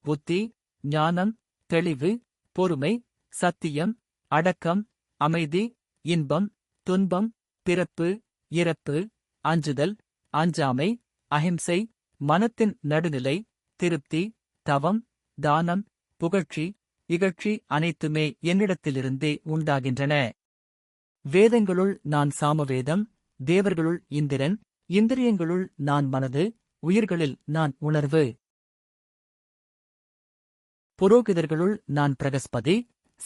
புத்தி, ஞானம், தெளிவு, பொறுமை, சத்தியம், அடக்கம், அமைதி, இன்பம், துன்பம், பிறப்பு, இறப்பு, அஞ்சுதல், அஞ்சாமை, அஹிம்சை, மனத்தின் நடுநிலை, திருப்தி, தவம், தானம், புகழ்ச்சி, இகழ்ச்சி அனைத்துமே என்னிடத்திலிருந்தே உண்டாகின்றன. வேதங்களுள் நான் சாமவேதம், தேவர்களுள் இந்திரன், இந்திரியங்களுள் நான் மனது, உயிர்களில் நான் உணர்வு. புரோகிதர்களுள் நான் பிரகஸ்பதி,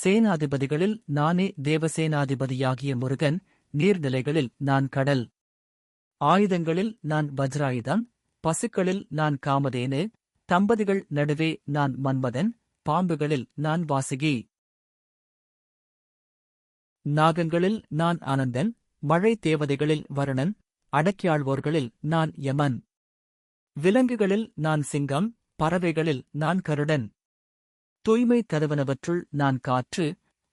சேனாதிபதிகளில் நானே தேவசேனாதிபதியாகிய முருகன், நீர்நிலைகளில் நான் கடல். ஆயுதங்களில் நான் வஜ்ராயுதம், பசுக்களில் நான் காமதேனு, தம்பதிகள் நடுவே நான் மன்மதன், பாம்புகளில் நான் வாசுகி. நாகங்களில் நான் அனந்தன், மழை தேவதைகளில் வருணன், அடக்கியாழ்வோர்களில் நான் யமன். விலங்குகளில் நான் சிங்கம், பறவைகளில் நான் கருடன். தூய்மை தருவனவற்றுள் நான் காற்று,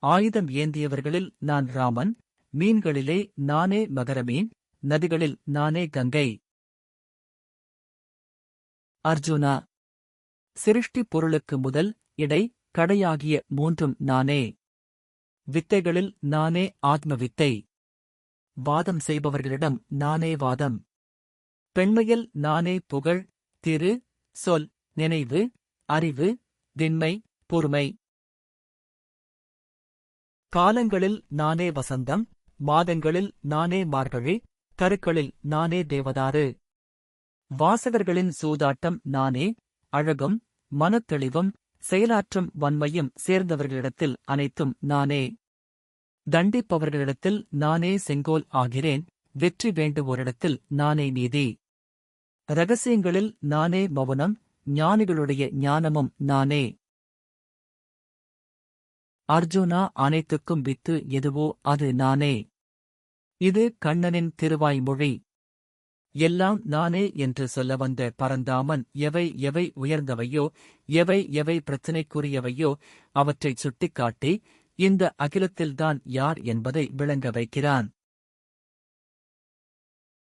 ஆயுதம் ஏந்தியவர்களில் நான் ராமன், மீன்களிலே நானே மகரமீன், நதிகளில் நானே கங்கை. அர்ஜுனா, சிருஷ்டி பொருளுக்கு முதல், இடை, கடையாகிய மூன்றும் நானே. வித்தைகளில் நானே ஆத்ம வித்தை. வாதம் செய்பவர்களிடம் நானே வாதம். பெண்மையில் நானே புகழ், திரு, சொல், நினைவு, அறிவு, திண்மை, பொறுமை. காலங்களில் நானே வசந்தம், மாதங்களில் நானே மார்கழி, கருக்களில் நானே தேவதாரு. வாசகர்களின் சூதாட்டம் நானே, அழகும், மனத்தெளிவும், செயலாற்றும் வன்மையும் சேர்ந்தவர்களிடத்தில் அனைத்தும் நானே. தண்டிப்பவர்களிடத்தில் நானே செங்கோல் ஆகிறேன், வெற்றி வேண்டுவோரிடத்தில் நானே நீதி. இரகசியங்களில் நானே மௌனம், ஞானிகளுடைய ஞானமும் நானே. அர்ஜுனா, அனைத்துக்கும் வித்து எதுவோ அது நானே. இது கண்ணனின் திருவாய்மொழி. எல்லாம் நானே என்று சொல்ல வந்த பரந்தாமன் எவை எவை உயர்ந்தவையோ, எவை எவை பிரச்சினைக்குரியவையோ அவற்றைச் சுட்டிக்காட்டி, இந்த அகிலத்தில்தான் யார் என்பதை விளங்க வைக்கிறான்.